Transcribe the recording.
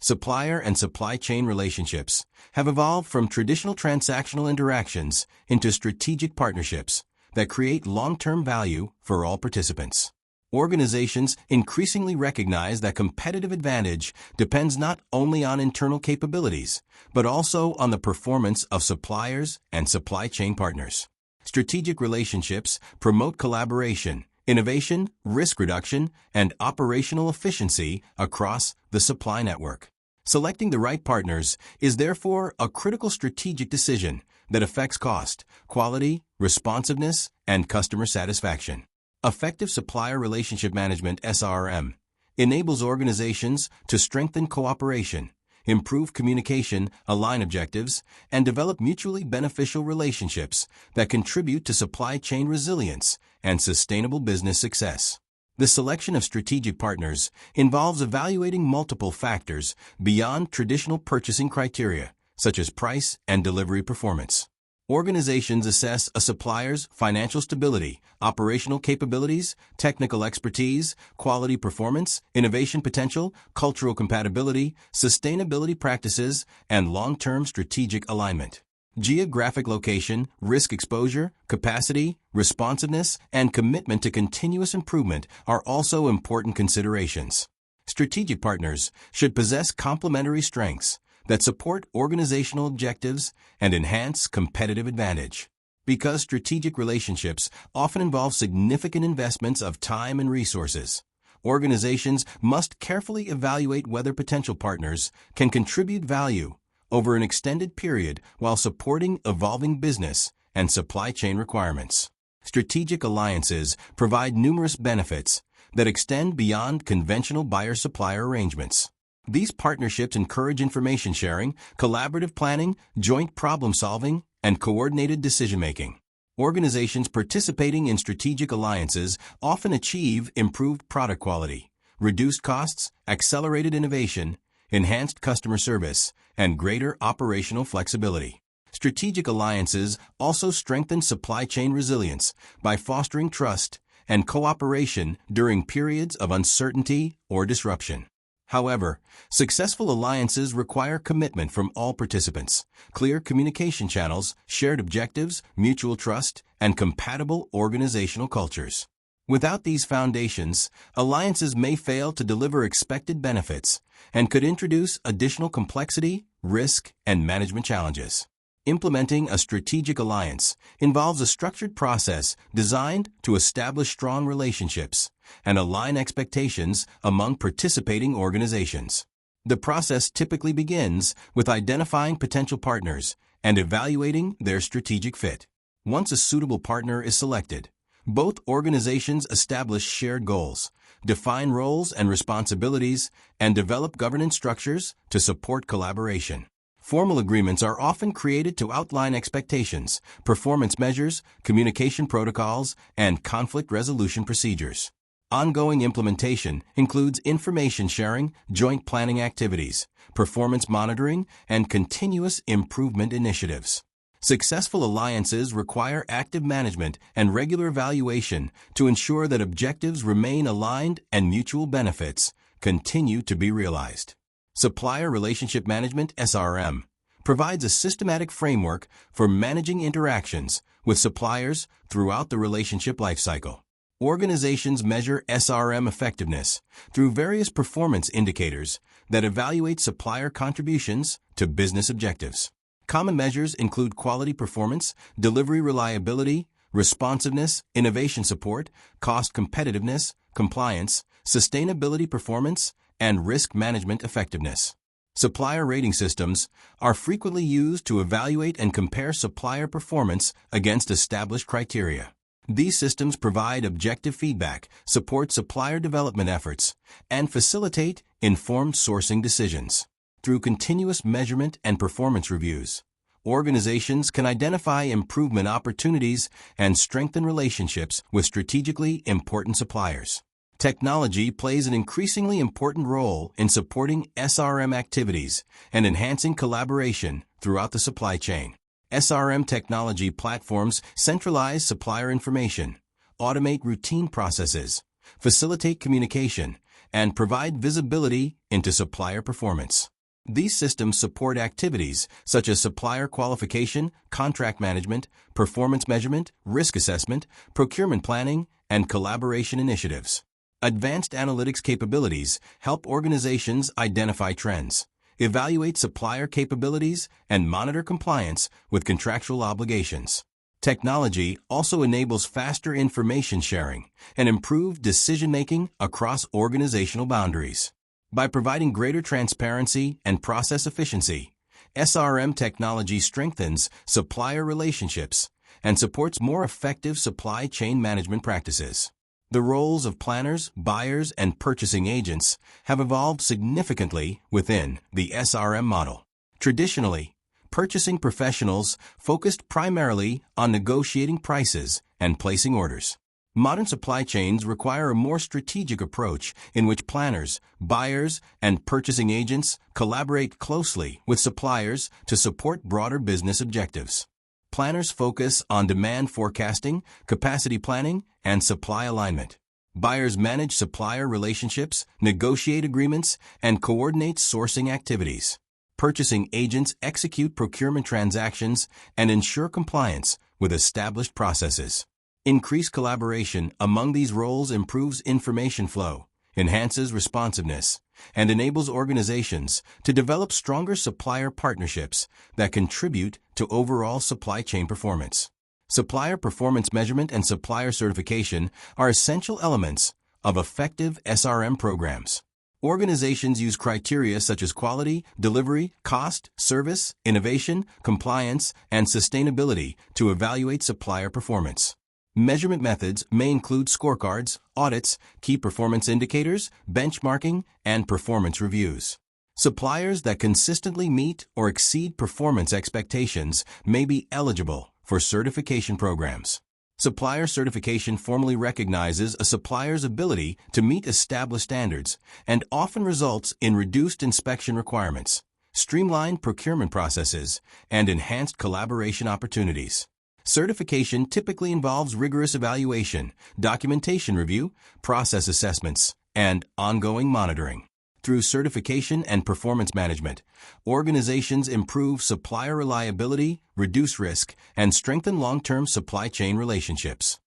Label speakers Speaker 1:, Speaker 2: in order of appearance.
Speaker 1: Supplier and supply chain relationships have evolved from traditional transactional interactions into strategic partnerships that create long-term value for all participants. Organizations increasingly recognize that competitive advantage depends not only on internal capabilities, but also on the performance of suppliers and supply chain partners. Strategic relationships promote collaboration, innovation, risk reduction, and operational efficiency across the supply network. Selecting the right partners is therefore a critical strategic decision that affects cost, quality, responsiveness, and customer satisfaction. Effective supplier relationship management (SRM) enables organizations to strengthen cooperation, improve communication, align objectives, and develop mutually beneficial relationships that contribute to supply chain resilience and sustainable business success. The selection of strategic partners involves evaluating multiple factors beyond traditional purchasing criteria, such as price and delivery performance. Organizations assess a supplier's financial stability, operational capabilities, technical expertise, quality performance, innovation potential, cultural compatibility, sustainability practices, and long-term strategic alignment. Geographic location, risk exposure, capacity, responsiveness, and commitment to continuous improvement are also important considerations. Strategic partners should possess complementary strengths that support organizational objectives and enhance competitive advantage. Because strategic relationships often involve significant investments of time and resources, organizations must carefully evaluate whether potential partners can contribute value over an extended period while supporting evolving business and supply chain requirements. Strategic alliances provide numerous benefits that extend beyond conventional buyer-supplier arrangements. These partnerships encourage information sharing, collaborative planning, joint problem-solving, and coordinated decision-making. Organizations participating in strategic alliances often achieve improved product quality, reduced costs, accelerated innovation, enhanced customer service, and greater operational flexibility. Strategic alliances also strengthen supply chain resilience by fostering trust and cooperation during periods of uncertainty or disruption. However, successful alliances require commitment from all participants, clear communication channels, shared objectives, mutual trust, and compatible organizational cultures. Without these foundations, alliances may fail to deliver expected benefits and could introduce additional complexity, risk, and management challenges. Implementing a strategic alliance involves a structured process designed to establish strong relationships and align expectations among participating organizations. The process typically begins with identifying potential partners and evaluating their strategic fit. Once a suitable partner is selected, both organizations establish shared goals, define roles and responsibilities, and develop governance structures to support collaboration. Formal agreements are often created to outline expectations, performance measures, communication protocols, and conflict resolution procedures. Ongoing implementation includes information sharing, joint planning activities, performance monitoring, and continuous improvement initiatives. Successful alliances require active management and regular evaluation to ensure that objectives remain aligned and mutual benefits continue to be realized. Supplier Relationship Management (SRM) provides a systematic framework for managing interactions with suppliers throughout the relationship lifecycle. Organizations measure SRM effectiveness through various performance indicators that evaluate supplier contributions to business objectives. Common measures include quality performance, delivery reliability, responsiveness, innovation support, cost competitiveness, compliance, sustainability performance, and risk management effectiveness. Supplier rating systems are frequently used to evaluate and compare supplier performance against established criteria. These systems provide objective feedback, support supplier development efforts, and facilitate informed sourcing decisions. Through continuous measurement and performance reviews, organizations can identify improvement opportunities and strengthen relationships with strategically important suppliers. Technology plays an increasingly important role in supporting SRM activities and enhancing collaboration throughout the supply chain. SRM technology platforms centralize supplier information, automate routine processes, facilitate communication, and provide visibility into supplier performance. These systems support activities such as supplier qualification, contract management, performance measurement, risk assessment, procurement planning, and collaboration initiatives. Advanced analytics capabilities help organizations identify trends, evaluate supplier capabilities, and monitor compliance with contractual obligations. Technology also enables faster information sharing and improved decision-making across organizational boundaries. By providing greater transparency and process efficiency, SRM technology strengthens supplier relationships and supports more effective supply chain management practices. The roles of planners, buyers, and purchasing agents have evolved significantly within the SRM model. Traditionally, purchasing professionals focused primarily on negotiating prices and placing orders. Modern supply chains require a more strategic approach in which planners, buyers, and purchasing agents collaborate closely with suppliers to support broader business objectives. Planners focus on demand forecasting, capacity planning, and supply alignment. Buyers manage supplier relationships, negotiate agreements, and coordinate sourcing activities. Purchasing agents execute procurement transactions and ensure compliance with established processes. Increased collaboration among these roles improves information flow, enhances responsiveness, and enables organizations to develop stronger supplier partnerships that contribute to overall supply chain performance. Supplier performance measurement and supplier certification are essential elements of effective SRM programs. Organizations use criteria such as quality, delivery, cost, service, innovation, compliance, and sustainability to evaluate supplier performance. Measurement methods may include scorecards, audits, key performance indicators, benchmarking, and performance reviews. Suppliers that consistently meet or exceed performance expectations may be eligible for certification programs. Supplier certification formally recognizes a supplier's ability to meet established standards and often results in reduced inspection requirements, streamlined procurement processes, and enhanced collaboration opportunities. Certification typically involves rigorous evaluation, documentation review, process assessments, and ongoing monitoring. Through certification and performance management, organizations improve supplier reliability, reduce risk, and strengthen long-term supply chain relationships.